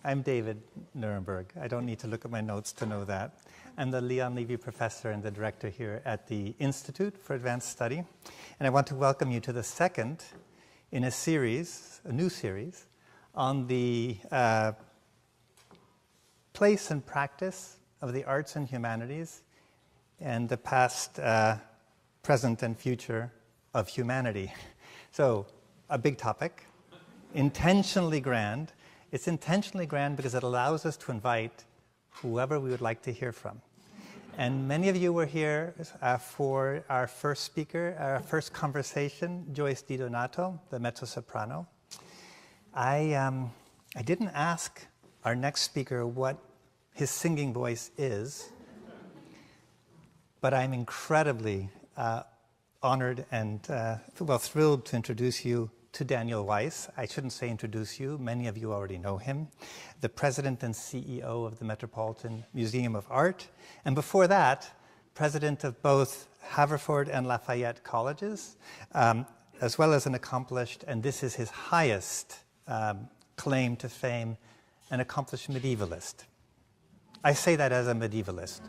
I'm David Nirenberg. I don't need to look at my notes to know that. I'm the Leon Levy Professor and the Director here at the Institute for Advanced Study. And I want to welcome you to the second in a series, a new series, on the place and practice of the arts and humanities and the past, present, and future of humanity. So, a big topic, intentionally grand. It's intentionally grand because it allows us to invite whoever we would like to hear from. And many of you were here for our first speaker, our first conversation, Joyce DiDonato, the mezzo-soprano. I didn't ask our next speaker what his singing voice is, but I'm incredibly honored and thrilled to introduce you to Daniel Weiss. I shouldn't say introduce you, many of you already know him, the president and CEO of the Metropolitan Museum of Art, and before that, president of both Haverford and Lafayette colleges, as well as an accomplished, and this is his highest claim to fame, an accomplished medievalist. I say that as a medievalist.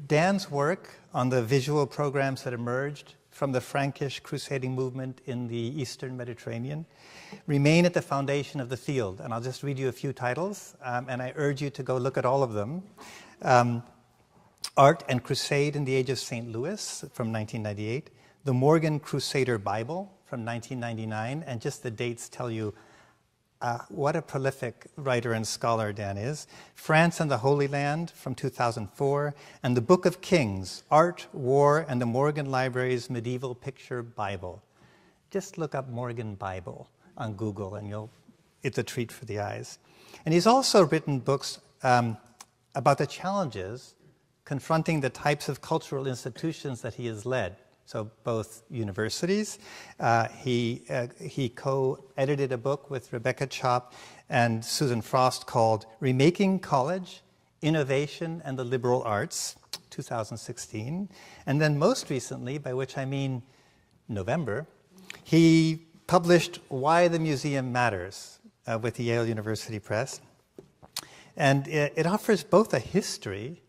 Dan's work on the visual programs that emerged from the Frankish crusading movement in the Eastern Mediterranean remain at the foundation of the field. And I'll just read you a few titles, and I urge you to go look at all of them. Art and Crusade in the Age of St. Louis from 1998, the Morgan Crusader Bible from 1999, and just the dates tell you what a prolific writer and scholar Dan is. France and the Holy Land from 2004, and the Book of Kings, Art, War, and the Morgan Library's Medieval Picture Bible. Just look up Morgan Bible on Google and it's a treat for the eyes. And he's also written books about the challenges confronting the types of cultural institutions that he has led. So both universities. He co-edited a book with Rebecca Chopp and Susan Frost called Remaking College, Innovation and the Liberal Arts, 2016. And then most recently, by which I mean November, he published Why the Museum Matters with the Yale University Press. And it offers both a history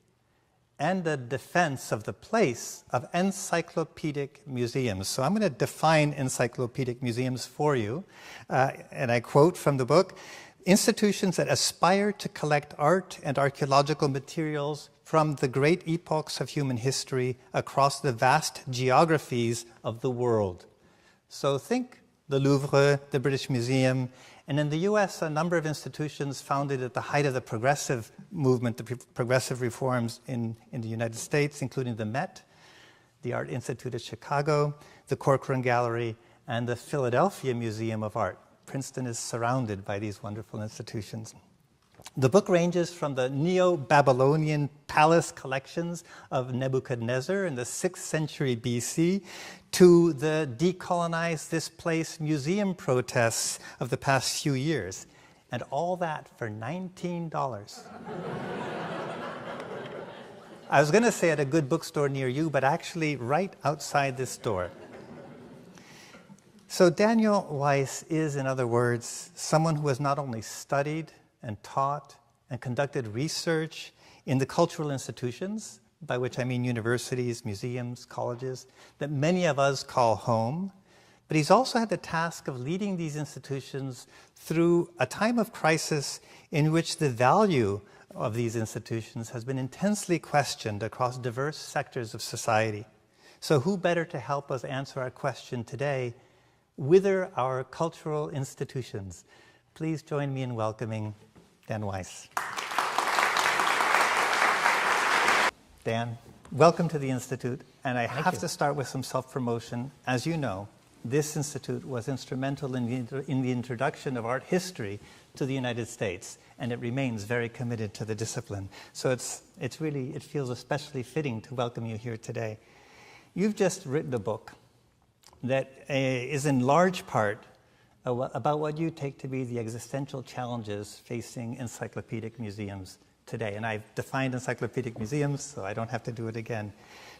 and a defense of the place of encyclopedic museums. So I'm going to define encyclopedic museums for you. And I quote from the book, institutions that aspire to collect art and archaeological materials from the great epochs of human history across the vast geographies of the world. So think the Louvre, the British Museum, and in the US, a number of institutions founded at the height of the progressive movement, the progressive reforms in the United States, including the Met, the Art Institute of Chicago, the Corcoran Gallery, and the Philadelphia Museum of Art. Princeton is surrounded by these wonderful institutions. The book ranges from the Neo-Babylonian palace collections of Nebuchadnezzar in the 6th century BC to the Decolonize This Place museum protests of the past few years. And all that for $19. I was going to say at a good bookstore near you, but actually right outside this door. So Daniel Weiss is, in other words, someone who has not only studied and taught and conducted research in the cultural institutions, by which I mean universities, museums, colleges, that many of us call home, but he's also had the task of leading these institutions through a time of crisis in which the value of these institutions has been intensely questioned across diverse sectors of society. So who better to help us answer our question today? Whither our cultural institutions? Please join me in welcoming Dan Weiss. Dan, welcome to the Institute, and I have to start with some self-promotion. As you know, this Institute was instrumental in the introduction of art history to the United States, and it remains very committed to the discipline. So it feels especially fitting to welcome you here today. You've just written a book that is in large part about what you take to be the existential challenges facing encyclopedic museums today. And I've defined encyclopedic museums, so I don't have to do it again.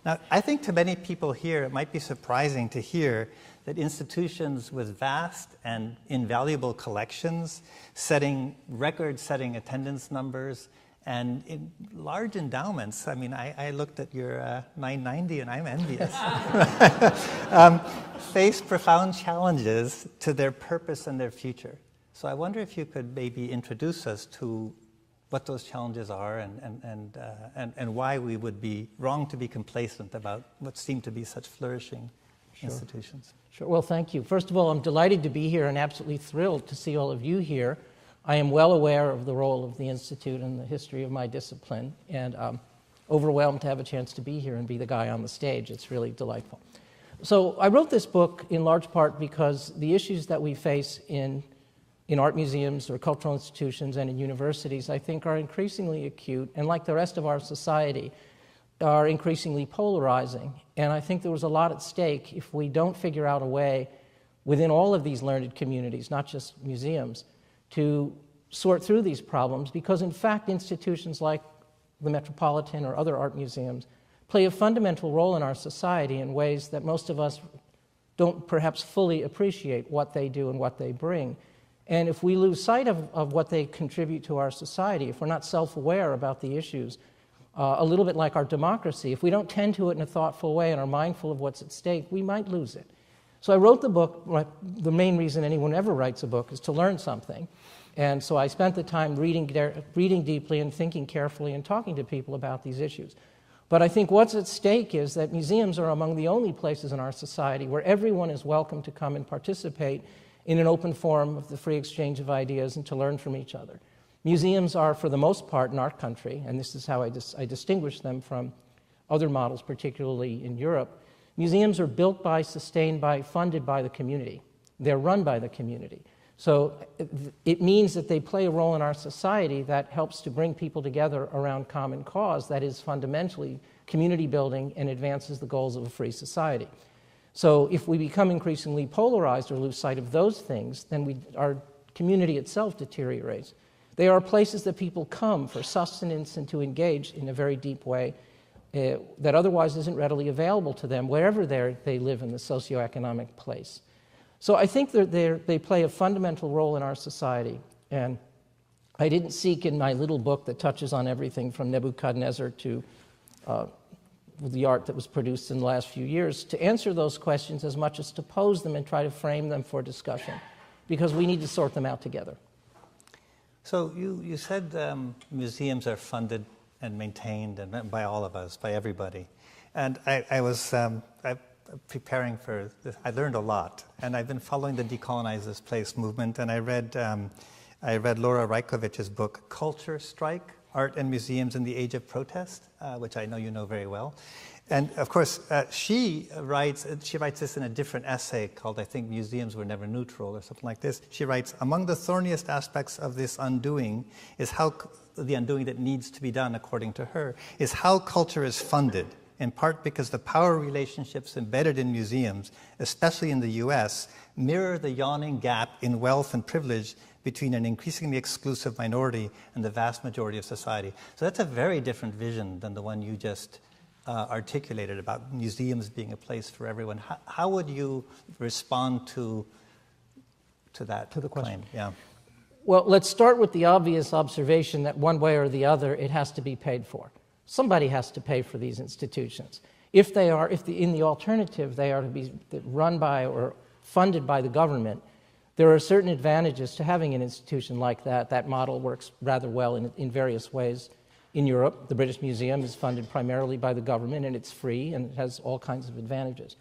Now, I think to many people here, it might be surprising to hear that institutions with vast and invaluable collections, record-setting attendance numbers, and in large endowments. I mean, I looked at your 990 and I'm envious. Face profound challenges to their purpose and their future. So I wonder if you could maybe introduce us to what those challenges are and why we would be wrong to be complacent about what seem to be such flourishing institutions. Sure. Well, thank you. First of all, I'm delighted to be here and absolutely thrilled to see all of you here. I am well aware of the role of the Institute and the history of my discipline, and overwhelmed to have a chance to be here and be the guy on the stage. It's really delightful. So I wrote this book in large part because the issues that we face in art museums or cultural institutions and in universities, I think, are increasingly acute, and like the rest of our society, are increasingly polarizing. And I think there was a lot at stake if we don't figure out a way within all of these learned communities, not just museums, to sort through these problems, because in fact institutions like the Metropolitan or other art museums play a fundamental role in our society in ways that most of us don't perhaps fully appreciate what they do and what they bring. And if we lose sight of what they contribute to our society, if we're not self-aware about the issues, a little bit like our democracy, if we don't tend to it in a thoughtful way and are mindful of what's at stake, we might lose it. So I wrote the book. The main reason anyone ever writes a book is to learn something. And so I spent the time reading deeply and thinking carefully and talking to people about these issues. But I think what's at stake is that museums are among the only places in our society where everyone is welcome to come and participate in an open forum of the free exchange of ideas and to learn from each other. Museums are, for the most part in our country, and this is how I distinguish them from other models, particularly in Europe, museums are built by, sustained by, funded by the community. They're run by the community. So it means that they play a role in our society that helps to bring people together around common cause that is fundamentally community building and advances the goals of a free society. So if we become increasingly polarized or lose sight of those things, then our community itself deteriorates. They are places that people come for sustenance and to engage in a very deep way that otherwise isn't readily available to them wherever they live in the socioeconomic place. So I think they play a fundamental role in our society. And I didn't seek in my little book that touches on everything from Nebuchadnezzar to the art that was produced in the last few years to answer those questions as much as to pose them and try to frame them for discussion, because we need to sort them out together. So you said museums are funded and maintained and by all of us, by everybody. And I was preparing for this. I learned a lot. And I've been following the Decolonize This Place movement, and I read Laura Rajkovic's book, Culture Strike, Art and Museums in the Age of Protest, which I know you know very well. And of course, she writes this in a different essay called, I think, Museums Were Never Neutral or something like this. She writes, among the thorniest aspects of this undoing is how the undoing that needs to be done, according to her, is how culture is funded, in part because the power relationships embedded in museums, especially in the US, mirror the yawning gap in wealth and privilege between an increasingly exclusive minority and the vast majority of society. So that's a very different vision than the one you just articulated about museums being a place for everyone. How would you respond to that to the question? Claim? Yeah. Well, let's start with the obvious observation that one way or the other, it has to be paid for. Somebody has to pay for these institutions. In the alternative, they are to be run by or funded by the government, there are certain advantages to having an institution like that. That model works rather well in various ways. In Europe, the British Museum is funded primarily by the government, and it's free, and it has all kinds of advantages.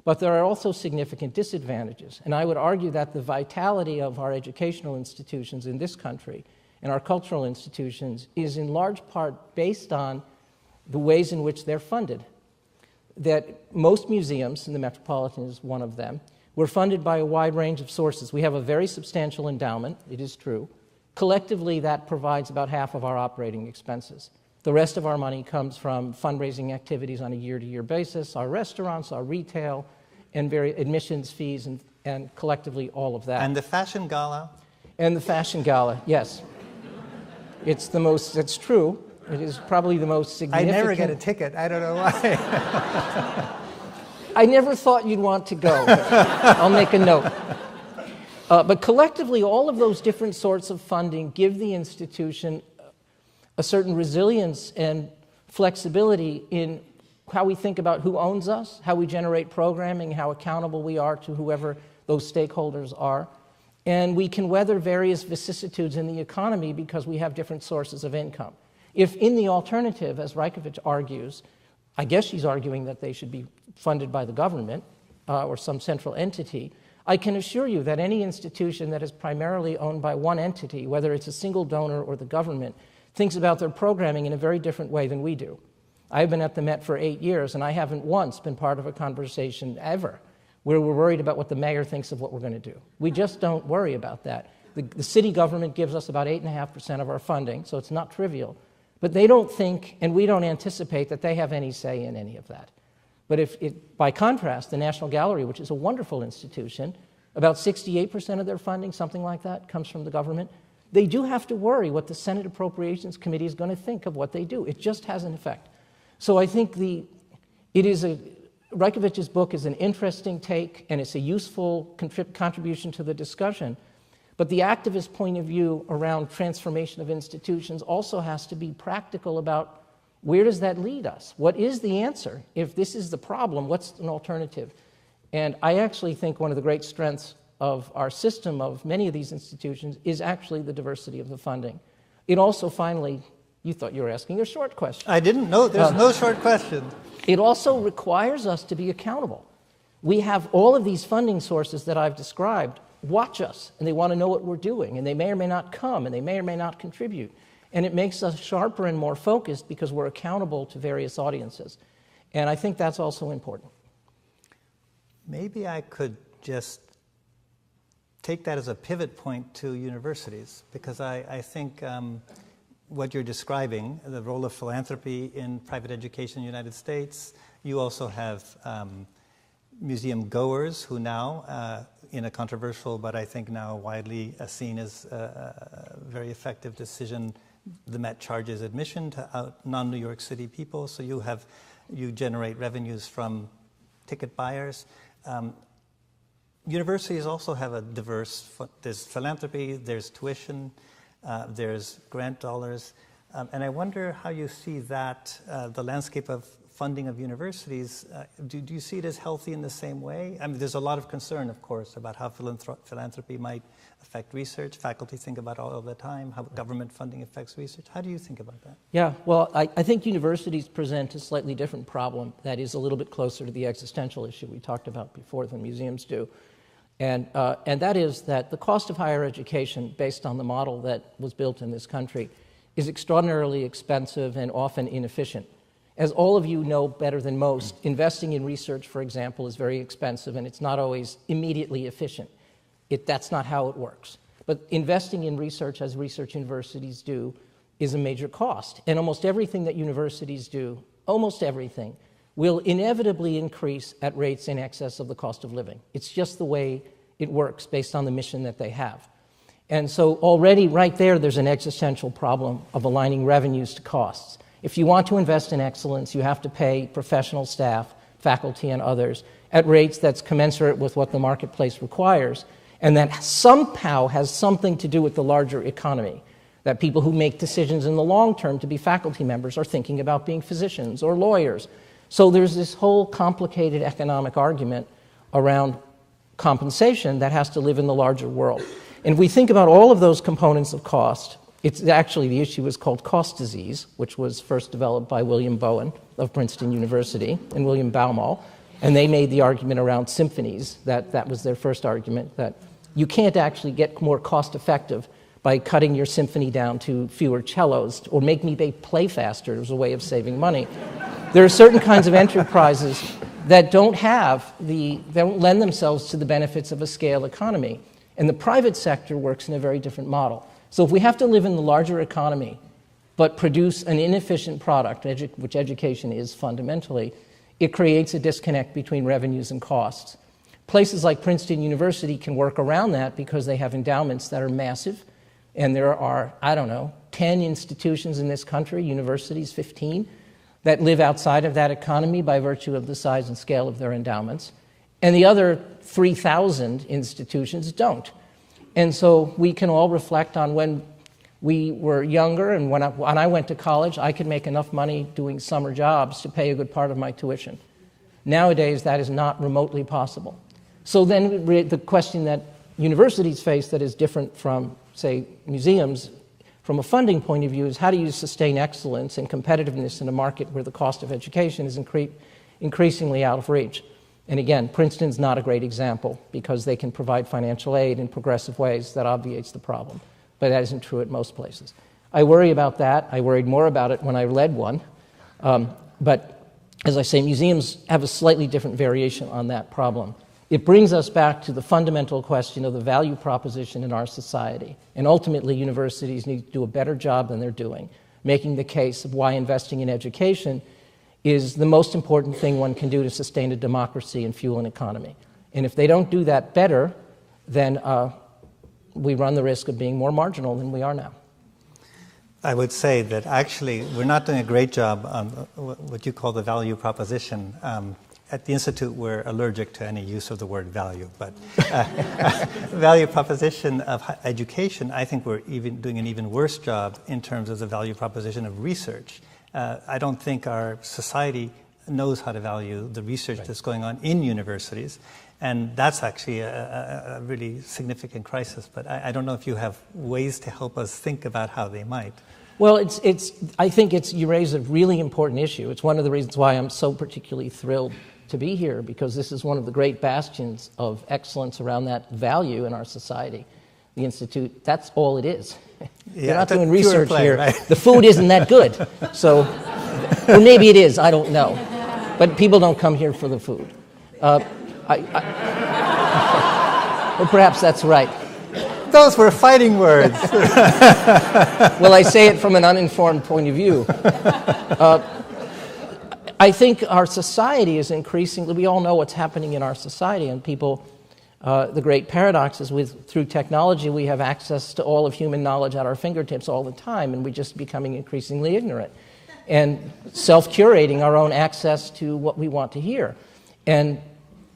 But there are also significant disadvantages, and I would argue that the vitality of our educational institutions in this country and our cultural institutions is in large part based on the ways in which they're funded. That most museums, and the Metropolitan is one of them, were funded by a wide range of sources. We have a very substantial endowment, it is true. Collectively, that provides about half of our operating expenses. The rest of our money comes from fundraising activities on a year-to-year basis, our restaurants, our retail, and admissions fees, and collectively all of that. And the fashion gala? And the fashion gala, yes. It's true. It is probably the most I significant. never get a ticket. I don't know why. I never thought you'd want to go. I'll make a note. But collectively, all of those different sorts of funding give the institution a certain resilience and flexibility in how we think about who owns us, how we generate programming, how accountable we are to whoever those stakeholders are. And we can weather various vicissitudes in the economy because we have different sources of income. If in the alternative, as Reichowitz argues, I guess she's arguing that they should be funded by the government or some central entity, I can assure you that any institution that is primarily owned by one entity, whether it's a single donor or the government, thinks about their programming in a very different way than we do. I've been at the Met for 8 years, and I haven't once been part of a conversation ever where we're worried about what the mayor thinks of what we're going to do. We just don't worry about that. The city government gives us about 8.5% of our funding, so it's not trivial. But they don't think, and we don't anticipate, that they have any say in any of that. But by contrast, the National Gallery, which is a wonderful institution, about 68% of their funding, something like that, comes from the government. They do have to worry what the Senate Appropriations Committee is going to think of what they do. It just has an effect. So I think Reichovic's book is an interesting take, and it's a useful contribution to the discussion. But the activist point of view around transformation of institutions also has to be practical about where does that lead us? What is the answer? If this is the problem, what's an alternative? And I actually think one of the great strengths of our system, of many of these institutions, is actually the diversity of the funding. It also finally, you thought you were asking a short question. I didn't know. There's no short question. It also requires us to be accountable. We have all of these funding sources that I've described watch us, and they want to know what we're doing, and they may or may not come, and they may or may not contribute. And it makes us sharper and more focused because we're accountable to various audiences. And I think that's also important. Maybe I could just take that as a pivot point to universities, because I think what you're describing, the role of philanthropy in private education in the United States, you also have museum goers who now, in a controversial but I think now widely seen as a very effective decision, the Met charges admission to non-New York City people, so you generate revenues from ticket buyers. Universities also have a diverse, there's philanthropy, there's tuition, there's grant dollars, and I wonder how you see that, the landscape of funding of universities. Do you see it as healthy in the same way? I mean, there's a lot of concern, of course, about how philanthropy might affect research. Faculty think about it all the time, how government funding affects research. How do you think about that? Yeah, well, I think universities present a slightly different problem that is a little bit closer to the existential issue we talked about before than museums do. And that is that the cost of higher education, based on the model that was built in this country, is extraordinarily expensive and often inefficient. As all of you know better than most, investing in research, for example, is very expensive, and it's not always immediately efficient. That's not how it works. But investing in research, as research universities do, is a major cost. And almost everything that universities do, almost everything, will inevitably increase at rates in excess of the cost of living. It's just the way it works based on the mission that they have. And so already right there's an existential problem of aligning revenues to costs. If you want to invest in excellence, you have to pay professional staff, faculty, and others at rates that's commensurate with what the marketplace requires, and that somehow has something to do with the larger economy, that people who make decisions in the long term to be faculty members are thinking about being physicians or lawyers. So there's this whole complicated economic argument around compensation that has to live in the larger world. And if we think about all of those components of cost, it's actually, the issue is called cost disease, which was first developed by William Bowen of Princeton University and William Baumol. And they made the argument around symphonies, that was their first argument, that you can't actually get more cost effective by cutting your symphony down to fewer cellos or make me play faster as a way of saving money. There are certain kinds of enterprises that don't lend themselves to the benefits of a scale economy. And the private sector works in a very different model. So if we have to live in the larger economy, but produce an inefficient product, which education is fundamentally, it creates a disconnect between revenues and costs. Places like Princeton University can work around that because they have endowments that are massive, And there are, I don't know, 10 institutions in this country, universities, 15, that live outside of that economy by virtue of the size and scale of their endowments. And the other 3,000 institutions don't. And so we can all reflect on when we were younger, and when I went to college, I could make enough money doing summer jobs to pay a good part of my tuition. Nowadays, that is not remotely possible. So then the question that universities face that is different from, say, museums, from a funding point of view, is how do you sustain excellence and competitiveness in a market where the cost of education is increasingly out of reach? And again, Princeton's not a great example because they can provide financial aid in progressive ways that obviates the problem. But that isn't true at most places. I worry about that. I worried more about it when I led one. But as I say, museums have a slightly different variation on that problem. It brings us back to the fundamental question of the value proposition in our society. And ultimately, universities need to do a better job than they're doing, making the case of why investing in education is the most important thing one can do to sustain a democracy and fuel an economy. And if they don't do that better, then we run the risk of being more marginal than we are now. I would say that actually we're not doing a great job on what you call the value proposition. At the Institute, we're allergic to any use of the word value, but value proposition of education, I think we're doing an even worse job in terms of the value proposition of research. I don't think our society knows how to value the research that's going on in universities, and that's actually a really significant crisis. But I don't know if you have ways to help us think about how they might. Well, I think you raise a really important issue. It's one of the reasons why I'm so particularly thrilled to be here, because this is one of the great bastions of excellence around that value in our society. The Institute, that's all it is. You're not doing research here. Right? The food isn't that good. So, or maybe it is, I don't know. But people don't come here for the food. Or perhaps that's right. Those were fighting words. Well, I say it from an uninformed point of view. I think our society is increasingly, we all know what's happening in our society, and people, the great paradox is through technology, we have access to all of human knowledge at our fingertips all the time, and we're just becoming increasingly ignorant and self-curating our own access to what we want to hear. And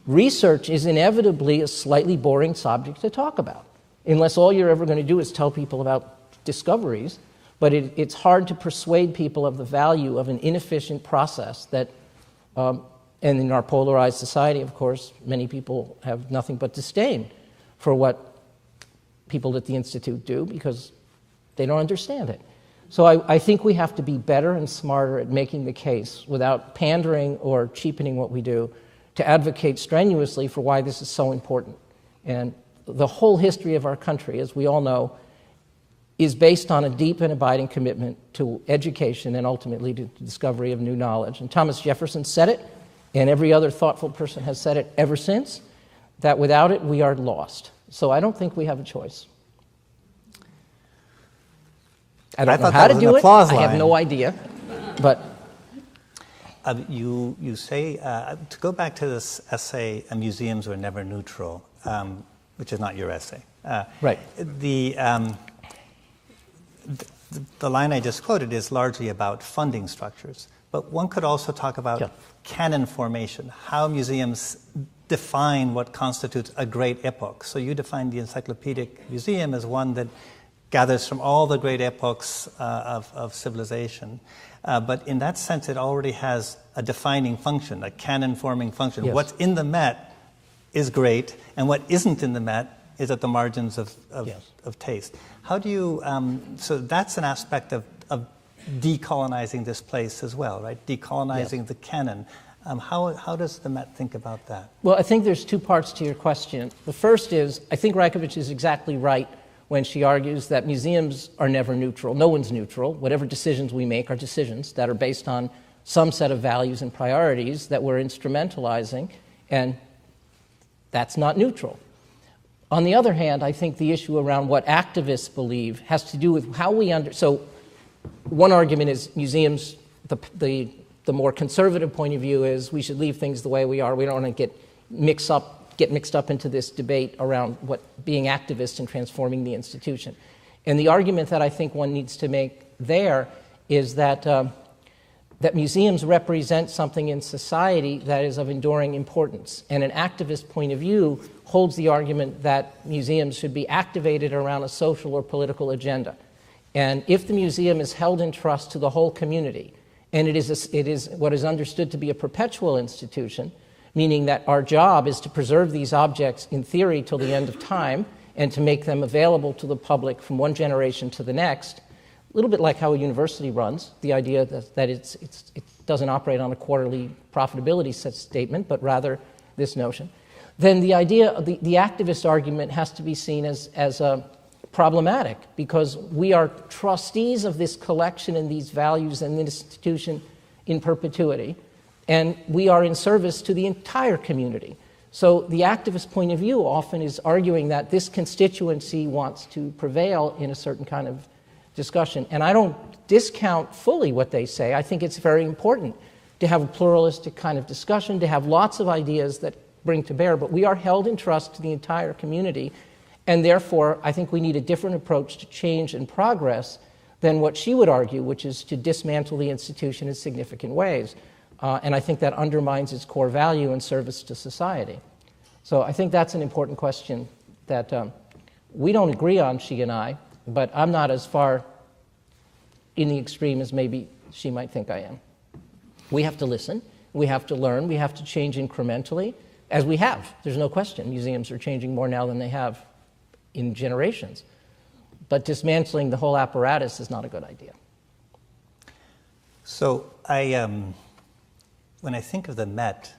research is inevitably a slightly boring subject to talk about, unless all you're ever going to do is tell people about discoveries. But it's hard to persuade people of the value of an inefficient process that, and in our polarized society, of course, many people have nothing but disdain for what people at the Institute do because they don't understand it. So I think we have to be better and smarter at making the case without pandering or cheapening what we do to advocate strenuously for why this is so important. And the whole history of our country, as we all know, is based on a deep and abiding commitment to education and ultimately to the discovery of new knowledge. And Thomas Jefferson said it, and every other thoughtful person has said it ever since, that without it we are lost. So I don't think we have a choice. I don't know how to do it. I have no idea. But you say, to go back to this essay, museums were never neutral, which is not your essay. Right. The line I just quoted is largely about funding structures, but one could also talk about canon formation, how museums define what constitutes a great epoch. So you define the Encyclopedic Museum as one that gathers from all the great epochs of civilization. But in that sense, it already has a defining function, a canon-forming function. Yes. What's in the Met is great, and what isn't in the Met is at the margins of taste. How do you, so that's an aspect of decolonizing this place as well, right? Decolonizing the canon. How does the Met think about that? Well, I think there's two parts to your question. The first is, I think Reichowitz is exactly right when she argues that museums are never neutral. No one's neutral. Whatever decisions we make are decisions that are based on some set of values and priorities that we're instrumentalizing, and that's not neutral. On the other hand, I think the issue around what activists believe has to do with how we so one argument is museums, the more conservative point of view is we should leave things the way we are. We don't want to get mixed up into this debate around what being activists and transforming the institution. And the argument that I think one needs to make there is that that museums represent something in society that is of enduring importance. And an activist point of view holds the argument that museums should be activated around a social or political agenda. And if the museum is held in trust to the whole community, and it is what is understood to be a perpetual institution, meaning that our job is to preserve these objects in theory till the end of time and to make them available to the public from one generation to the next, a little bit like how a university runs, the idea that it doesn't operate on a quarterly profitability statement, but rather this notion, then the idea, the activist argument has to be seen as problematic, because we are trustees of this collection and these values and this institution in perpetuity, and we are in service to the entire community. So the activist point of view often is arguing that this constituency wants to prevail in a certain kind of discussion. And I don't discount fully what they say. I think it's very important to have a pluralistic kind of discussion, to have lots of ideas that bring to bear, but we are held in trust to the entire community, and therefore I think we need a different approach to change and progress than what she would argue, which is to dismantle the institution in significant ways. And I think that undermines its core value and service to society. So I think that's an important question that we don't agree on, she and I, but I'm not as far in the extreme as maybe she might think I am. We have to listen, we have to learn, we have to change incrementally, as we have. There's no question. Museums are changing more now than they have in generations. But dismantling the whole apparatus is not a good idea. So when I think of the Met,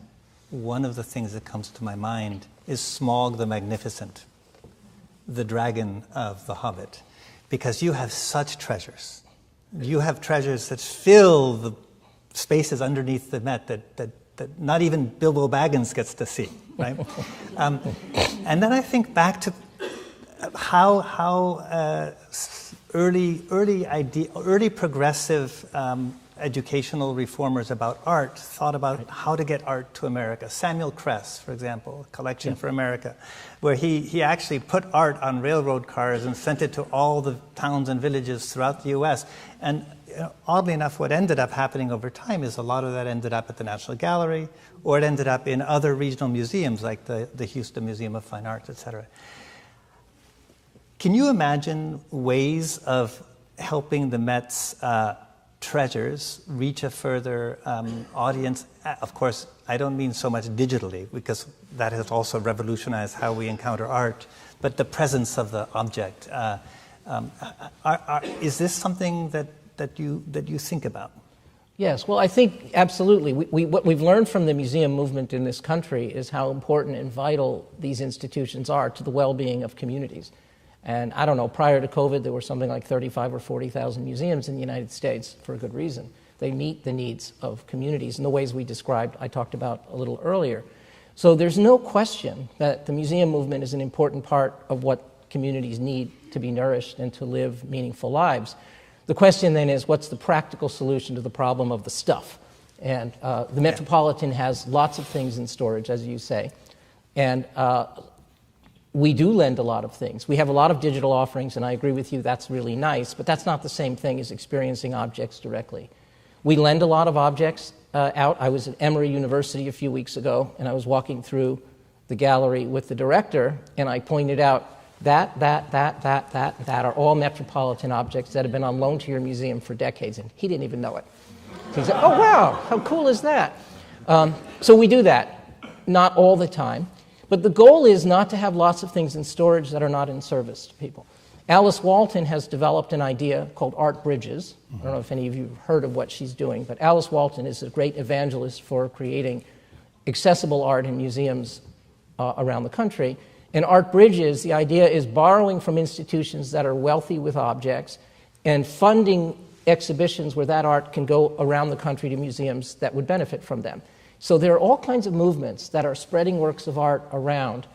one of the things that comes to my mind is Smaug the Magnificent, the dragon of The Hobbit, because you have such treasures. You have treasures that fill the spaces underneath the Met that not even Bilbo Baggins gets to see, right? And then I think back to how early progressive educational reformers about art thought about how to get art to America. Samuel Kress, for example, Collection for America, where he actually put art on railroad cars and sent it to all the towns and villages throughout the U.S. And oddly enough, what ended up happening over time is a lot of that ended up at the National Gallery, or it ended up in other regional museums like the Houston Museum of Fine Arts, etc. Can you imagine ways of helping the Met's treasures reach a further audience? Of course, I don't mean so much digitally, because that has also revolutionized how we encounter art, but the presence of the object. Is this something that you think about? Yes, well, I think absolutely. What we've learned from the museum movement in this country is how important and vital these institutions are to the well-being of communities. And I don't know, prior to COVID, there were something like 35 or 40,000 museums in the United States for a good reason. They meet the needs of communities in the ways we described, I talked about a little earlier. So there's no question that the museum movement is an important part of what communities need to be nourished and to live meaningful lives. The question then is, what's the practical solution to the problem of the stuff? And the Metropolitan has lots of things in storage, as you say. And we do lend a lot of things. We have a lot of digital offerings, and I agree with you, that's really nice, but that's not the same thing as experiencing objects directly. We lend a lot of objects out. I was at Emory University a few weeks ago, and I was walking through the gallery with the director, and I pointed out that are all Metropolitan objects that have been on loan to your museum for decades, and he didn't even know it. He said, oh, wow, how cool is that? So we do that, not all the time. But the goal is not to have lots of things in storage that are not in service to people. Alice Walton has developed an idea called Art Bridges. I don't know if any of you have heard of what she's doing, but Alice Walton is a great evangelist for creating accessible art in museums around the country. And Art Bridges, the idea is borrowing from institutions that are wealthy with objects and funding exhibitions where that art can go around the country to museums that would benefit from them. So there are all kinds of movements that are spreading works of art around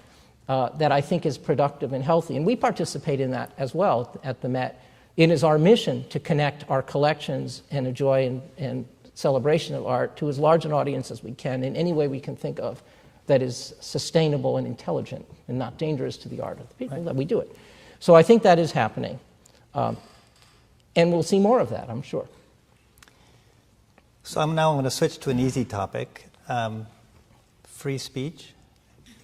that I think is productive and healthy. And we participate in that as well at the Met. It is our mission to connect our collections and a joy and celebration of art to as large an audience as we can in any way we can think of that is sustainable and intelligent and not dangerous to the art of the people that we do it. So I think that is happening. And we'll see more of that, I'm sure. So I'm going to switch to an easy topic, free speech.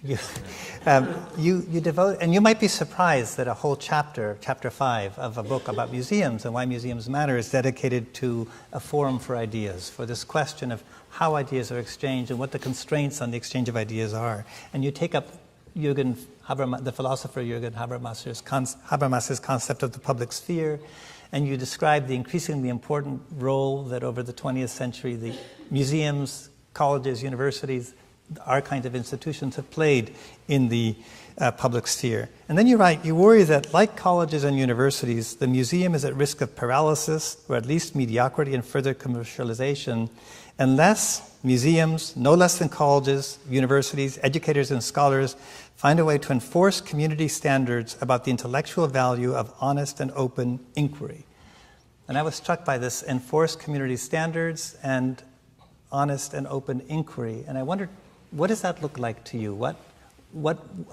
You devote, and you might be surprised that a whole chapter 5 of a book about museums and why museums matter is dedicated to a forum for ideas, for this question of how ideas are exchanged and what the constraints on the exchange of ideas are. And you take up the philosopher Jürgen Habermas's concept of the public sphere, and you describe the increasingly important role that over the 20th century the museums, colleges, universities, our kind of institutions have played in the public sphere. And then you write, you worry that like colleges and universities, the museum is at risk of paralysis or at least mediocrity and further commercialization unless museums, no less than colleges, universities, educators and scholars find a way to enforce community standards about the intellectual value of honest and open inquiry. And I was struck by this, enforce community standards and honest and open inquiry. And I wondered, what does that look like to you?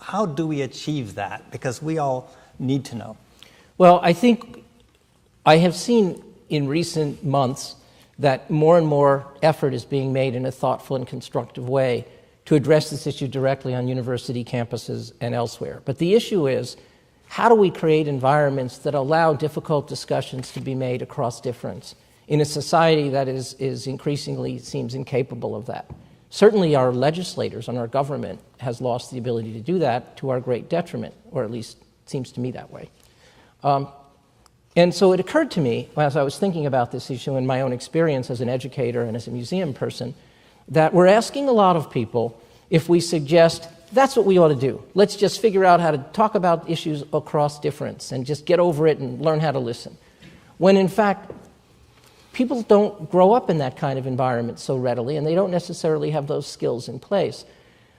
How do we achieve that? Because we all need to know. Well, I think I have seen in recent months that more and more effort is being made in a thoughtful and constructive way to address this issue directly on university campuses and elsewhere. But the issue is, how do we create environments that allow difficult discussions to be made across difference in a society that is increasingly seems incapable of that? Certainly our legislators and our government has lost the ability to do that to our great detriment, or at least it seems to me that way. And so it occurred to me, as I was thinking about this issue in my own experience as an educator and as a museum person, that we're asking a lot of people if we suggest that's what we ought to do. Let's just figure out how to talk about issues across difference and just get over it and learn how to listen. When in fact, people don't grow up in that kind of environment so readily, and they don't necessarily have those skills in place.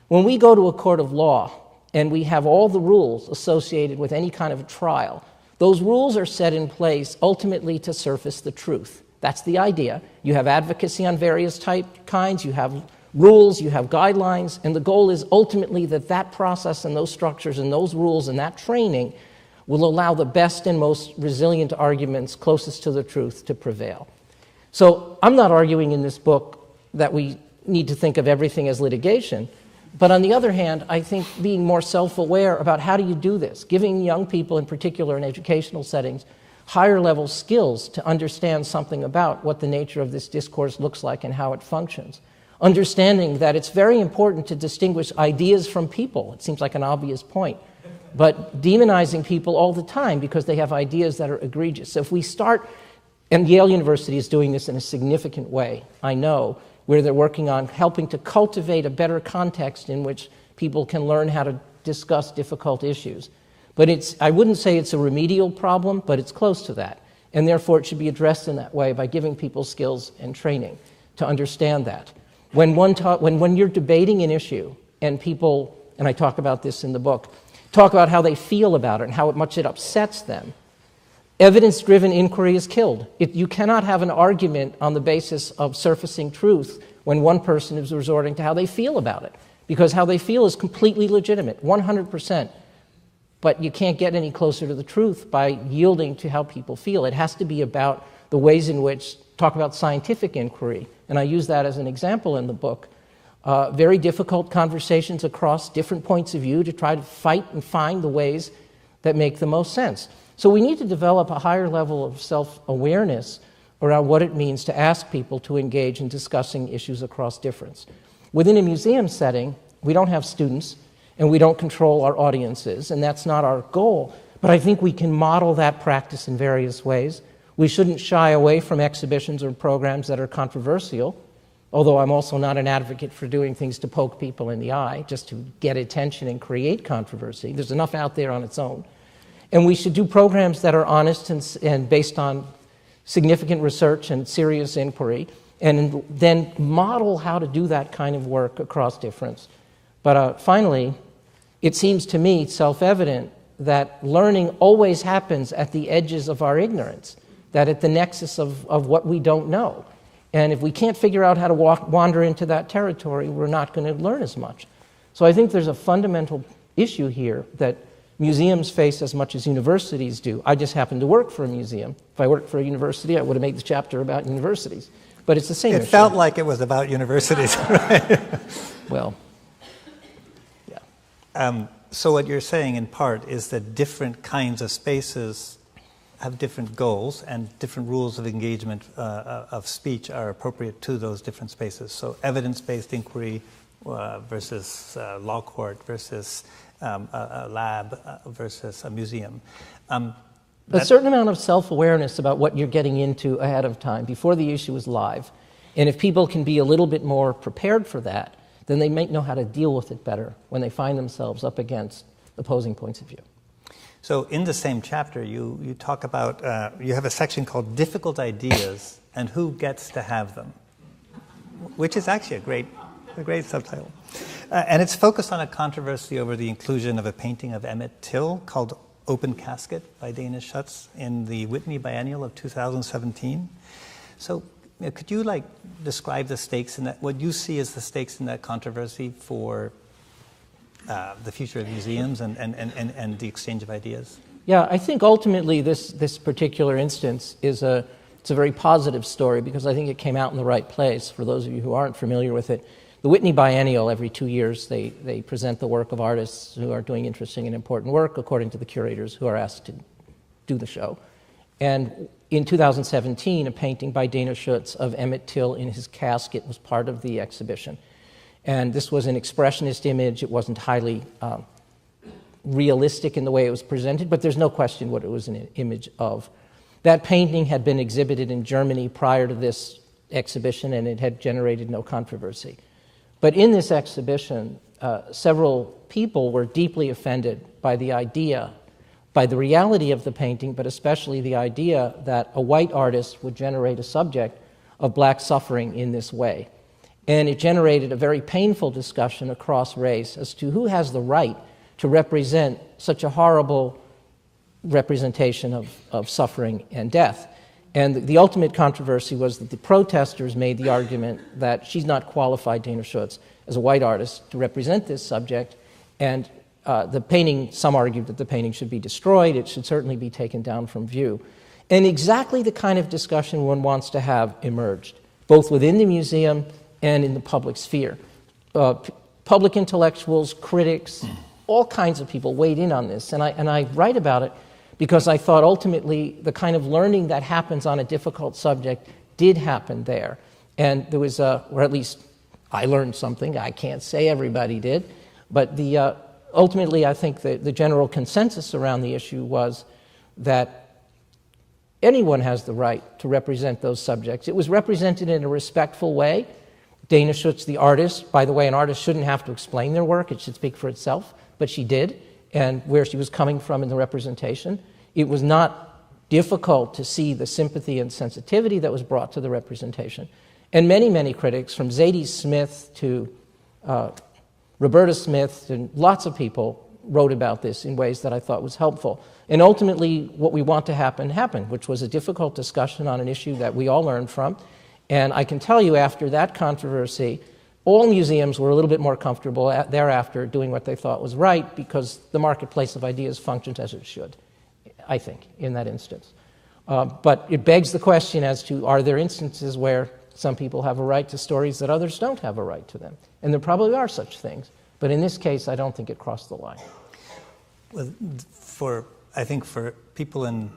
When we go to a court of law and we have all the rules associated with any kind of a trial, those rules are set in place ultimately to surface the truth. That's the idea. You have advocacy on various kinds, you have rules, you have guidelines, and the goal is ultimately that that process and those structures and those rules and that training will allow the best and most resilient arguments closest to the truth to prevail. So I'm not arguing in this book that we need to think of everything as litigation, but on the other hand, I think being more self-aware about how do you do this, giving young people in particular in educational settings higher level skills to understand something about what the nature of this discourse looks like and how it functions. Understanding that it's very important to distinguish ideas from people. It seems like an obvious point, but demonizing people all the time because they have ideas that are egregious. So if we start, and Yale University is doing this in a significant way, I know, where they're working on helping to cultivate a better context in which people can learn how to discuss difficult issues. But I wouldn't say it's a remedial problem, but it's close to that. And therefore it should be addressed in that way by giving people skills and training to understand that. When you're debating an issue and people, and I talk about this in the book, talk about how they feel about it and how much it upsets them, evidence-driven inquiry is killed. You cannot have an argument on the basis of surfacing truth when one person is resorting to how they feel about it, because how they feel is completely legitimate, 100%. But you can't get any closer to the truth by yielding to how people feel. It has to be about the ways in which, talk about scientific inquiry, and I use that as an example in the book, very difficult conversations across different points of view to try to fight and find the ways that make the most sense. So we need to develop a higher level of self-awareness around what it means to ask people to engage in discussing issues across difference. Within a museum setting, we don't have students and we don't control our audiences, and that's not our goal, but I think we can model that practice in various ways. We shouldn't shy away from exhibitions or programs that are controversial, although I'm also not an advocate for doing things to poke people in the eye, just to get attention and create controversy. There's enough out there on its own. And we should do programs that are honest and based on significant research and serious inquiry, and then model how to do that kind of work across difference. But finally, it seems to me self-evident that learning always happens at the edges of our ignorance, that at the nexus of what we don't know. And if we can't figure out how to wander into that territory, we're not going to learn as much. So I think there's a fundamental issue here that Museums face as much as universities do. I just happen to work for a museum. If I worked for a university, I would have made the chapter about universities. But it's the same issue. It felt like it was about universities, right? Well, yeah. So what you're saying in part is that different kinds of spaces have different goals, and different rules of engagement of speech are appropriate to those different spaces. So evidence-based inquiry versus law court versus a lab versus a museum. A certain amount of self-awareness about what you're getting into ahead of time, before the issue is live. And if people can be a little bit more prepared for that, then they might know how to deal with it better when they find themselves up against opposing points of view. So in the same chapter, you talk about, you have a section called Difficult Ideas and Who Gets to Have Them, which is actually a great subtitle. And it's focused on a controversy over the inclusion of a painting of Emmett Till called Open Casket by Dana Schutz in the Whitney Biennial of 2017. So could you describe the stakes in that, what you see as the stakes in that controversy for the future of museums and the exchange of ideas? Yeah, I think ultimately this particular instance it's a very positive story, because I think it came out in the right place. For those of you who aren't familiar with it, the Whitney Biennial, every 2 years, they present the work of artists who are doing interesting and important work according to the curators who are asked to do the show. And in 2017, a painting by Dana Schutz of Emmett Till in his casket was part of the exhibition. And this was an expressionist image. It wasn't highly realistic in the way it was presented, but there's no question what it was an image of. That painting had been exhibited in Germany prior to this exhibition, and it had generated no controversy. But in this exhibition, several people were deeply offended by the idea, by the reality of the painting, but especially the idea that a white artist would generate a subject of black suffering in this way. And it generated a very painful discussion across race as to who has the right to represent such a horrible representation of suffering and death. And the ultimate controversy was that the protesters made the argument that she's not qualified, Dana Schutz, as a white artist to represent this subject. And the painting, some argued that the painting should be destroyed, it should certainly be taken down from view. And exactly the kind of discussion one wants to have emerged, both within the museum and in the public sphere. Public intellectuals, critics, all kinds of people weighed in on this. And I write about it because I thought ultimately the kind of learning that happens on a difficult subject did happen there. And there was, or at least I learned something. I can't say everybody did. But ultimately I think the general consensus around the issue was that anyone has the right to represent those subjects. It was represented in a respectful way. Dana Schutz, the artist, by the way, an artist shouldn't have to explain their work. It should speak for itself. But she did, and where she was coming from in the representation. It was not difficult to see the sympathy and sensitivity that was brought to the representation. And many, many critics, from Zadie Smith to Roberta Smith, and lots of people wrote about this in ways that I thought was helpful. And ultimately, what we want to happen happened, which was a difficult discussion on an issue that we all learned from. And I can tell you, after that controversy, all museums were a little bit more comfortable thereafter doing what they thought was right, because the marketplace of ideas functions as it should, I think, in that instance. But it begs the question as to, are there instances where some people have a right to stories that others don't have a right to them? And there probably are such things. But in this case, I don't think it crossed the line. Well, I think for people in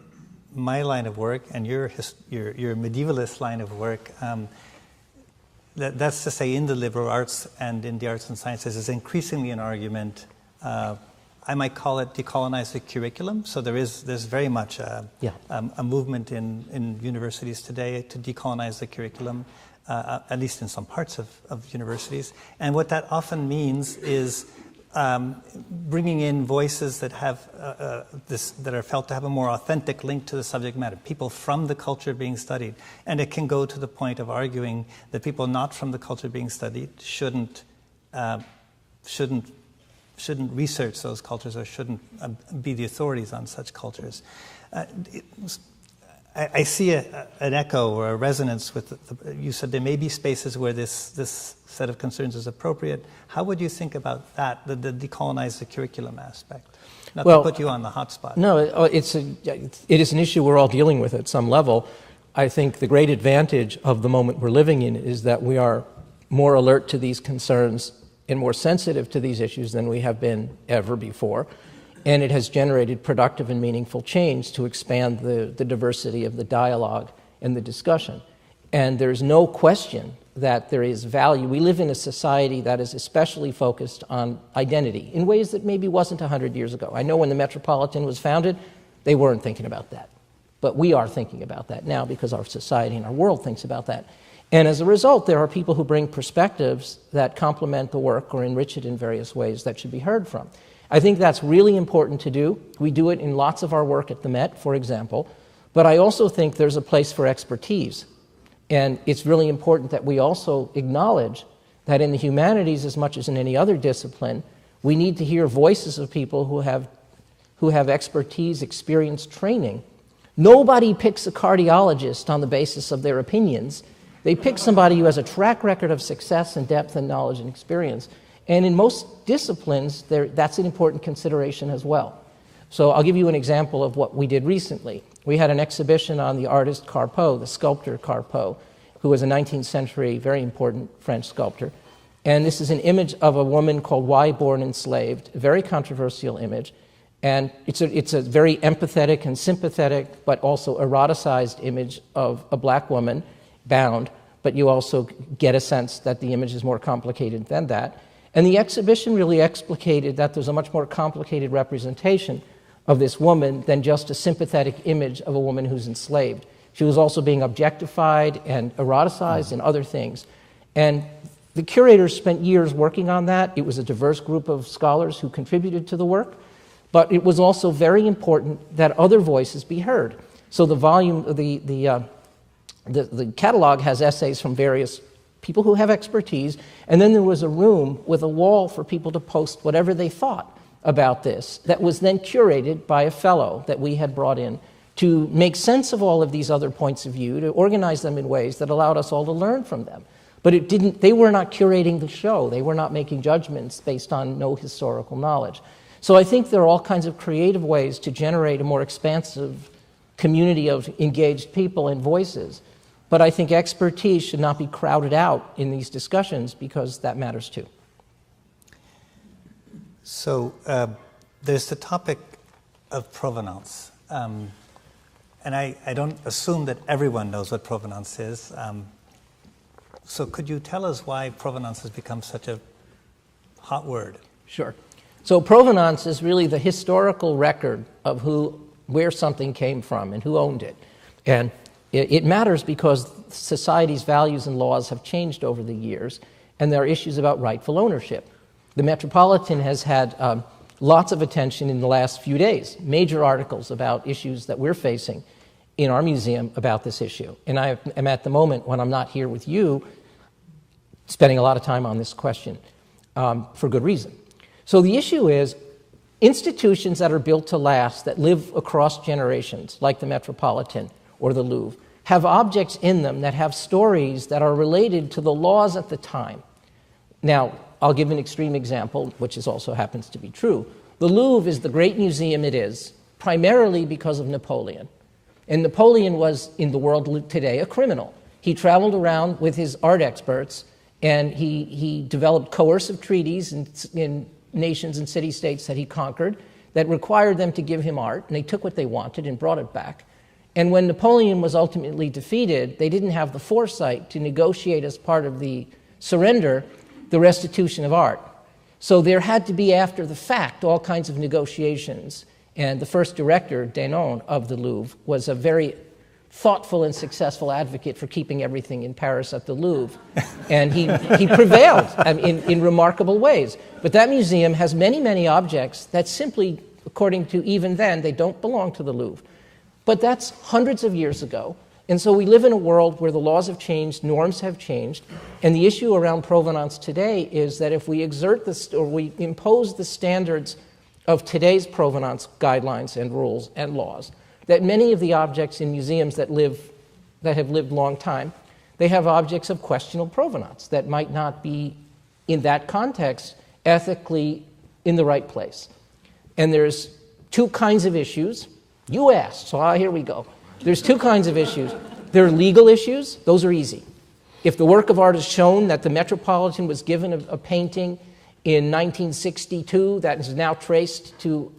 my line of work and your medievalist line of work, that's to say, in the liberal arts and in the arts and sciences, is increasingly an argument. I might call it decolonize the curriculum. So there's very much a movement in universities today to decolonize the curriculum, at least in some parts of universities. And what that often means is bringing in voices that have that are felt to have a more authentic link to the subject matter, people from the culture being studied. And it can go to the point of arguing that people not from the culture being studied shouldn't research those cultures or shouldn't be the authorities on such cultures. I see an echo or a resonance with you said there may be spaces where this set of concerns is appropriate. How would you think about that, the decolonize the curriculum aspect? Not to put you on the hot spot. No, it is an issue we're all dealing with at some level. I think the great advantage of the moment we're living in is that we are more alert to these concerns and more sensitive to these issues than we have been ever before. And it has generated productive and meaningful change to expand the diversity of the dialogue and the discussion. And there's no question that there is value. We live in a society that is especially focused on identity in ways that maybe wasn't 100 years ago. I know when the Metropolitan was founded, they weren't thinking about that. But we are thinking about that now because our society and our world thinks about that. And as a result, there are people who bring perspectives that complement the work or enrich it in various ways that should be heard from. I think that's really important to do. We do it in lots of our work at the Met, for example. But I also think there's a place for expertise. And it's really important that we also acknowledge that in the humanities, as much as in any other discipline, we need to hear voices of people who have expertise, experience, training. Nobody picks a cardiologist on the basis of their opinions. They pick somebody who has a track record of success and depth and knowledge and experience. And in most disciplines, that's an important consideration as well. So I'll give you an example of what we did recently. We had an exhibition on the artist Carpeaux, the sculptor Carpeaux, who was a 19th century, very important French sculptor. And this is an image of a woman called Y, born enslaved, a very controversial image. And it's a very empathetic and sympathetic, but also eroticized image of a black woman bound, but you also get a sense that the image is more complicated than that. And the exhibition really explicated that there's a much more complicated representation of this woman than just a sympathetic image of a woman who's enslaved. She was also being objectified and eroticized and other things. And the curators spent years working on that. It was a diverse group of scholars who contributed to the work, but it was also very important that other voices be heard. So the volume, the catalog has essays from various people who have expertise, and then there was a room with a wall for people to post whatever they thought about this that was then curated by a fellow that we had brought in to make sense of all of these other points of view, to organize them in ways that allowed us all to learn from them. But they were not curating the show. They were not making judgments based on no historical knowledge. So I think there are all kinds of creative ways to generate a more expansive community of engaged people and voices. But I think expertise should not be crowded out in these discussions because that matters too. So there's the topic of provenance. And I don't assume that everyone knows what provenance is. So could you tell us why provenance has become such a hot word? Sure. So provenance is really the historical record of where something came from and who owned it. And it matters because society's values and laws have changed over the years, and there are issues about rightful ownership. The Metropolitan has had lots of attention in the last few days, major articles about issues that we're facing in our museum about this issue. And I am at the moment, when I'm not here with you, spending a lot of time on this question for good reason. So the issue is institutions that are built to last, that live across generations, like the Metropolitan or the Louvre, have objects in them that have stories that are related to the laws at the time. Now, I'll give an extreme example, which also happens to be true. The Louvre is the great museum it is, primarily because of Napoleon. And Napoleon was, in the world today, a criminal. He traveled around with his art experts, and he developed coercive treaties in nations and city-states that he conquered that required them to give him art, and they took what they wanted and brought it back. And when Napoleon was ultimately defeated, they didn't have the foresight to negotiate as part of the surrender the restitution of art. So there had to be, after the fact, all kinds of negotiations. And the first director, Denon, of the Louvre, was a very thoughtful and successful advocate for keeping everything in Paris at the Louvre. And he prevailed in remarkable ways. But that museum has many, many objects that simply, according to even then, they don't belong to the Louvre. But that's hundreds of years ago. And so we live in a world where the laws have changed, norms have changed, and the issue around provenance today is that if we exert this, or we impose the standards of today's provenance guidelines and rules and laws, that many of the objects in museums that have lived long time, they have objects of questionable provenance that might not be, in that context, ethically in the right place. And there's two kinds of issues. You asked, so here we go. There's two kinds of issues. There are legal issues. Those are easy. If the work of art is shown that the Metropolitan was given a painting in 1962 that is now traced to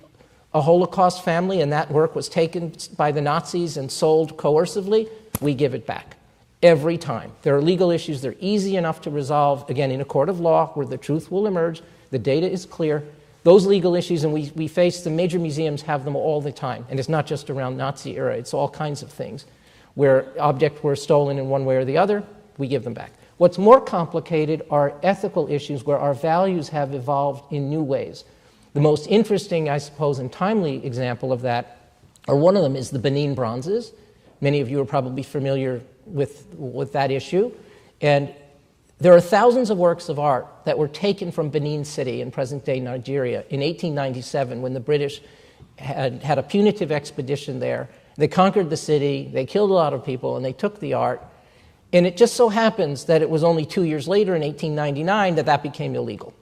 a Holocaust family and that work was taken by the Nazis and sold coercively, we give it back. Every time. There are legal issues. They're easy enough to resolve, again, in a court of law where the truth will emerge, the data is clear. Those legal issues, and we face the major museums have them all the time. And it's not just around Nazi era, it's all kinds of things. Where objects were stolen in one way or the other, we give them back. What's more complicated are ethical issues where our values have evolved in new ways. The most interesting, I suppose, and timely example of that, or one of them, is the Benin bronzes. Many of you are probably familiar with that issue. And there are thousands of works of art that were taken from Benin City in present-day Nigeria in 1897 when the British had a punitive expedition there. They conquered the city, they killed a lot of people, and they took the art. And it just so happens that it was only 2 years later, in 1899, that became illegal.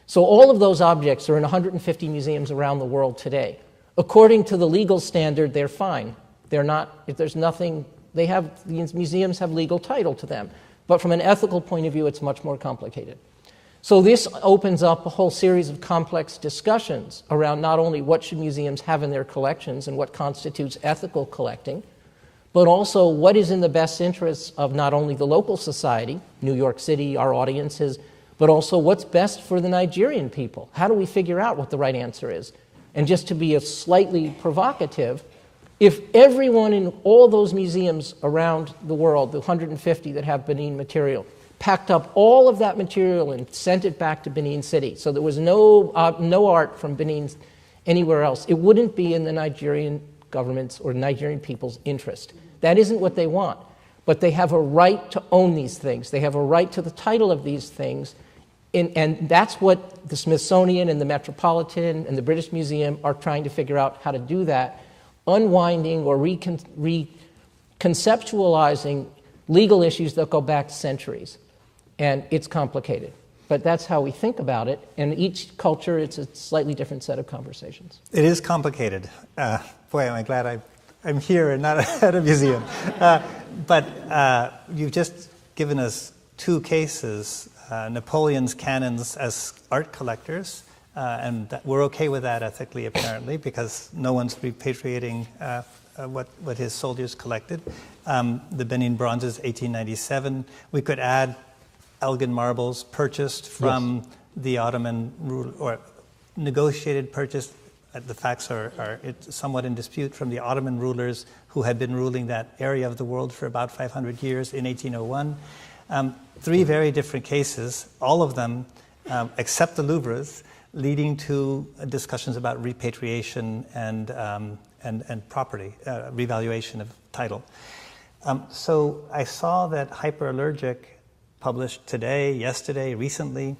So all of those objects are in 150 museums around the world today. According to the legal standard, they're fine. They're not, if there's nothing, these museums have legal title to them. But from an ethical point of view, it's much more complicated. So this opens up a whole series of complex discussions around not only what should museums have in their collections and what constitutes ethical collecting, but also what is in the best interests of not only the local society, New York City, our audiences, but also what's best for the Nigerian people. How do we figure out what the right answer is? And just to be slightly provocative, if everyone in all those museums around the world, the 150 that have Benin material, packed up all of that material and sent it back to Benin City, so there was no art from Benin anywhere else, it wouldn't be in the Nigerian government's or Nigerian people's interest. That isn't what they want. But they have a right to own these things. They have a right to the title of these things. And that's what the Smithsonian and the Metropolitan and the British Museum are trying to figure out how to do that, unwinding or reconceptualizing legal issues that go back centuries. And it's complicated. But that's how we think about it. And each culture, it's a slightly different set of conversations. It is complicated. Boy, am I glad I'm here and not at a museum. But you've just given us two cases, Napoleon's cannons as art collectors, and we're okay with that ethically, apparently, because no one's repatriating what his soldiers collected. The Benin bronzes, 1897. We could add Elgin marbles purchased from the Ottoman rule, or negotiated purchase. The facts are somewhat in dispute, from the Ottoman rulers who had been ruling that area of the world for about 500 years in 1801. Three very different cases, all of them, except the Louvre's, leading to discussions about repatriation and property, revaluation of title. So I saw that Hyperallergic published yesterday, recently,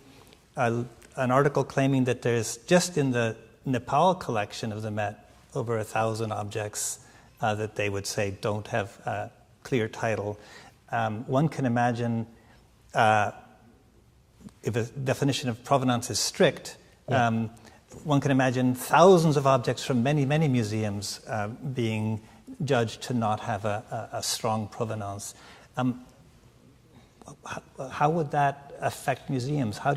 an article claiming that there's just in the Nepal collection of the Met over 1,000 objects that they would say don't have a clear title. One can imagine, if a definition of provenance is strict, one can imagine thousands of objects from many, many museums being judged to not have a strong provenance. How would that affect museums? How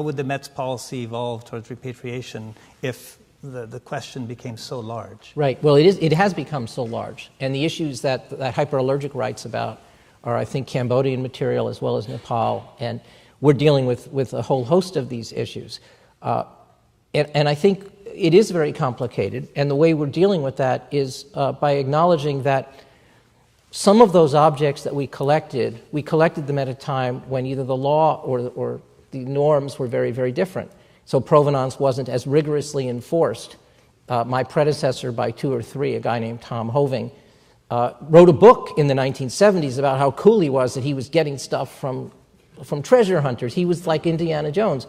would the Met's policy evolve towards repatriation if the question became so large? Right. Well, it has become so large. And the issues that Hyperallergic writes about are, I think, Cambodian material as well as Nepal. And we're dealing with a whole host of these issues. And I think it is very complicated. And the way we're dealing with that is by acknowledging that some of those objects that we collected them at a time when either the law or the norms were very, very different. So provenance wasn't as rigorously enforced. My predecessor by 2 or 3, a guy named Tom Hoving, wrote a book in the 1970s about how cool he was that he was getting stuff from treasure hunters. He was like Indiana Jones.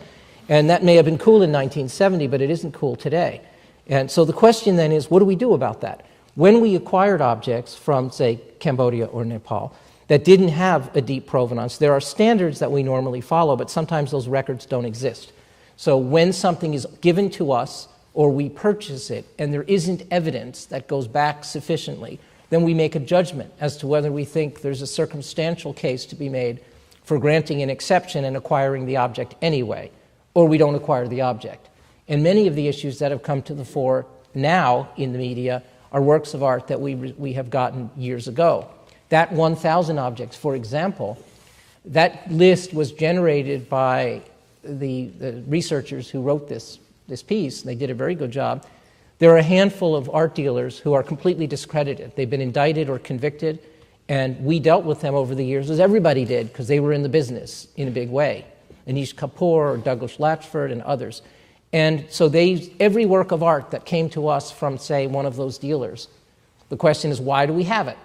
And that may have been cool in 1970, but it isn't cool today. And so the question then is, what do we do about that? When we acquired objects from, say, Cambodia or Nepal that didn't have a deep provenance, there are standards that we normally follow, but sometimes those records don't exist. So when something is given to us or we purchase it and there isn't evidence that goes back sufficiently, then we make a judgment as to whether we think there's a circumstantial case to be made for granting an exception and acquiring the object anyway, or we don't acquire the object. And many of the issues that have come to the fore now in the media are works of art that we have gotten years ago. That 1,000 objects, for example, that list was generated by the researchers who wrote this piece. They did a very good job. There are a handful of art dealers who are completely discredited. They've been indicted or convicted, and we dealt with them over the years, as everybody did, because they were in the business in a big way. Anish Kapoor, or Douglas Latchford, and others. And so every work of art that came to us from, say, one of those dealers, the question is, why do we have it?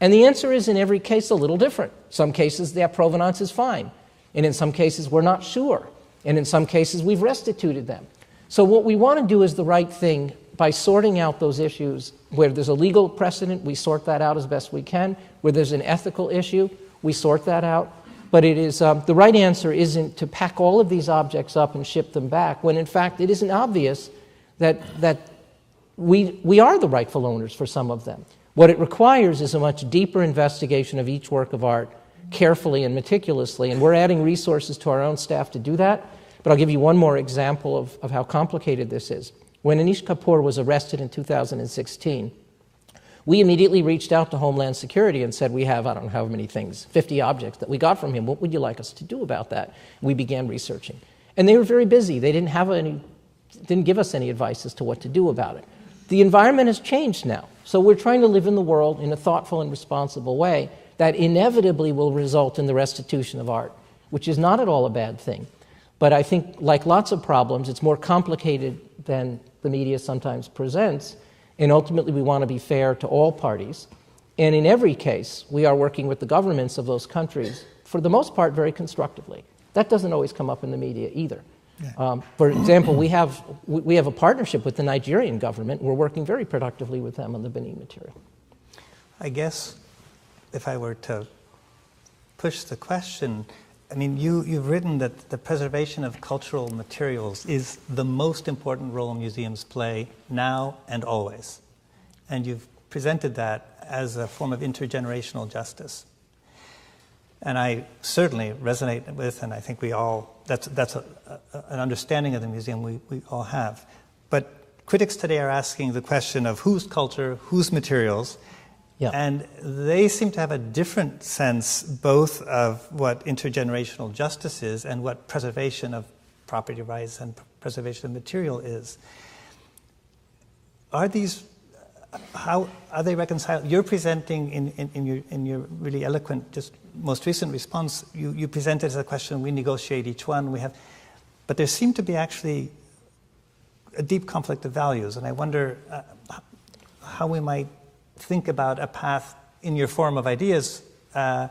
And the answer is, in every case, a little different. Some cases, their provenance is fine. And in some cases, we're not sure. And in some cases, we've restituted them. So what we want to do is the right thing by sorting out those issues. Where there's a legal precedent, we sort that out as best we can. Where there's an ethical issue, we sort that out. But it is the right answer isn't to pack all of these objects up and ship them back, when in fact it isn't obvious that we are the rightful owners for some of them. What it requires is a much deeper investigation of each work of art, carefully and meticulously, and we're adding resources to our own staff to do that. But I'll give you one more example of how complicated this is. When Anish Kapoor was arrested in 2016, we immediately reached out to Homeland Security and said, we have, I don't know how many things, 50 objects that we got from him. What would you like us to do about that? We began researching. And they were very busy. They didn't give us any advice as to what to do about it. The environment has changed now. So we're trying to live in the world in a thoughtful and responsible way that inevitably will result in the restitution of art, which is not at all a bad thing. But I think, like lots of problems, it's more complicated than the media sometimes presents. And ultimately, we want to be fair to all parties. And in every case, we are working with the governments of those countries, for the most part, very constructively. That doesn't always come up in the media either. Yeah. For example, we have a partnership with the Nigerian government. We're working very productively with them on the Benin material. I guess if I were to push the question, I mean, you've written that the preservation of cultural materials is the most important role museums play now and always. And you've presented that as a form of intergenerational justice. And I certainly resonate with, and I think we all, that's an understanding of the museum we all have. But critics today are asking the question of whose culture, whose materials. Yeah. And they seem to have a different sense both of what intergenerational justice is and what preservation of property rights and preservation of material is. Are these, how are they reconciled? You're presenting in your really eloquent, just most recent response, you presented as a question, we negotiate each one, but there seemed to be actually a deep conflict of values, and I wonder how we might think about a path in your form of ideas, 5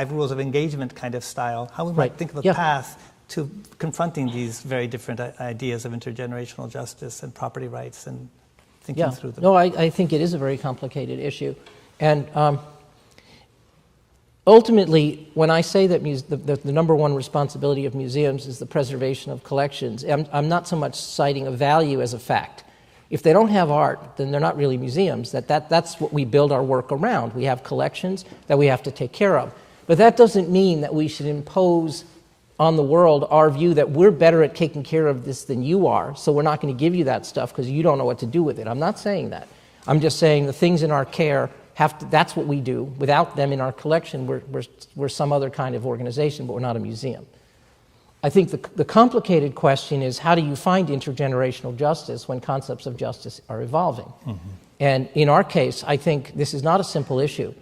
rules of engagement kind of style, how we might think of a path to confronting these very different ideas of intergenerational justice and property rights and thinking through them. No, I think it is a very complicated issue. And ultimately, when I say that the number one responsibility of museums is the preservation of collections, I'm not so much citing a value as a fact. If they don't have art, then they're not really museums. That's what we build our work around. We have collections that we have to take care of. But that doesn't mean that we should impose on the world our view that we're better at taking care of this than you are, so we're not going to give you that stuff because you don't know what to do with it. I'm not saying that. I'm just saying the things in our care that's what we do. Without them in our collection, we're some other kind of organization, but we're not a museum. I think the complicated question is, how do you find intergenerational justice when concepts of justice are evolving? Mm-hmm. And in our case, I think this is not a simple issue,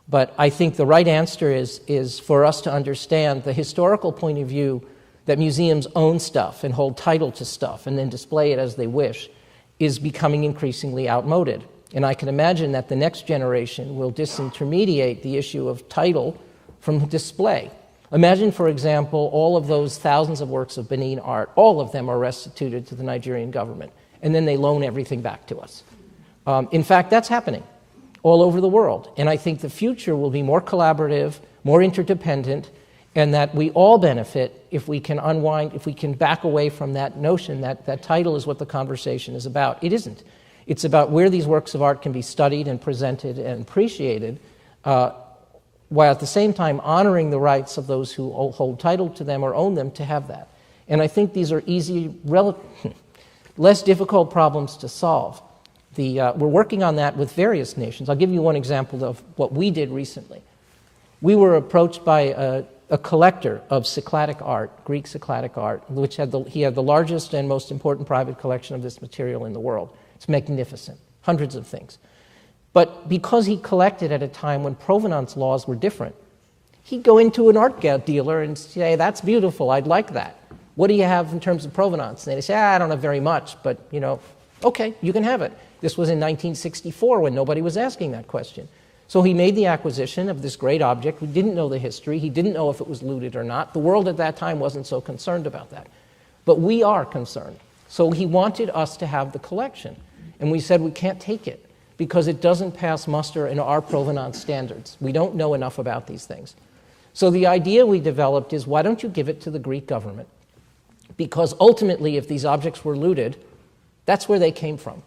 but I think the right answer is for us to understand the historical point of view that museums own stuff and hold title to stuff and then display it as they wish is becoming increasingly outmoded. And I can imagine that the next generation will disintermediate the issue of title from display. Imagine, for example, all of those thousands of works of Benin art, all of them are restituted to the Nigerian government, and then they loan everything back to us. In fact, that's happening all over the world. And I think the future will be more collaborative, more interdependent, and that we all benefit if we can unwind, if we can back away from that notion that that title is what the conversation is about. It isn't. It's about where these works of art can be studied and presented and appreciated, while at the same time honoring the rights of those who hold title to them or own them to have that. And I think these are easy, less difficult problems to solve. We're working on that with various nations. I'll give you one example of what we did recently. We were approached by a collector of Cycladic art, Greek Cycladic art, which he had the largest and most important private collection of this material in the world. It's magnificent, hundreds of things. But because he collected at a time when provenance laws were different, he'd go into an art dealer and say, "That's beautiful, I'd like that. What do you have in terms of provenance?" And they'd say, "I don't have very much, but, okay, you can have it." This was in 1964 when nobody was asking that question. So he made the acquisition of this great object. We didn't know the history. He didn't know if it was looted or not. The world at that time wasn't so concerned about that. But we are concerned. So he wanted us to have the collection. And we said we can't take it because it doesn't pass muster in our provenance standards. We don't know enough about these things. So the idea we developed is, why don't you give it to the Greek government? Because ultimately, if these objects were looted, that's where they came from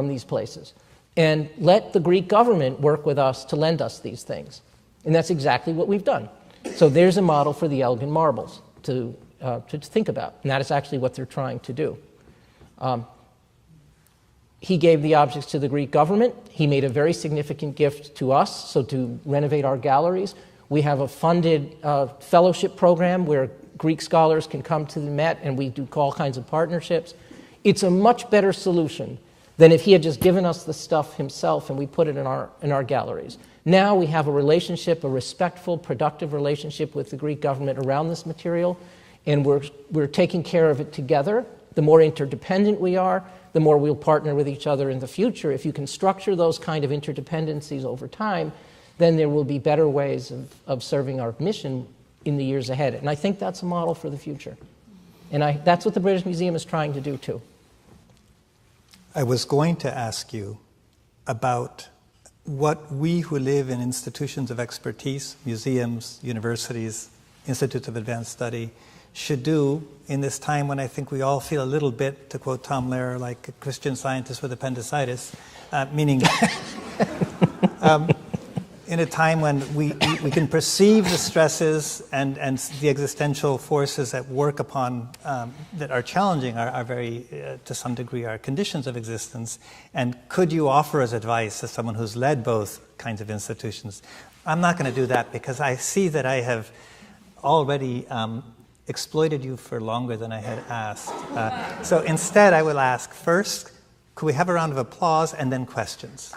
these places. And let the Greek government work with us to lend us these things. And that's exactly what we've done. So there's a model for the Elgin marbles to think about. And that is actually what they're trying to do. He gave the objects to the Greek government. He made a very significant gift to us, so to renovate our galleries. We have a funded fellowship program where Greek scholars can come to the Met, and we do all kinds of partnerships. It's a much better solution than if he had just given us the stuff himself and we put it in our galleries. Now we have a relationship, a respectful, productive relationship with the Greek government around this material, and we're taking care of it together. The more interdependent we are, the more we'll partner with each other in the future. If you can structure those kind of interdependencies over time, then there will be better ways of serving our mission in the years ahead. And I think that's a model for the future. And that's what the British Museum is trying to do too. I was going to ask you about what we who live in institutions of expertise, museums, universities, institutes of advanced study, should do in this time when I think we all feel a little bit, to quote Tom Lehrer, like a Christian Scientist with appendicitis, meaning in a time when we can perceive the stresses and the existential forces at work upon that are challenging our very, to some degree, our conditions of existence. And could you offer us advice as someone who's led both kinds of institutions? I'm not going to do that because I see that I have already exploited you for longer than I had asked. So instead I will ask first, could we have a round of applause and then questions?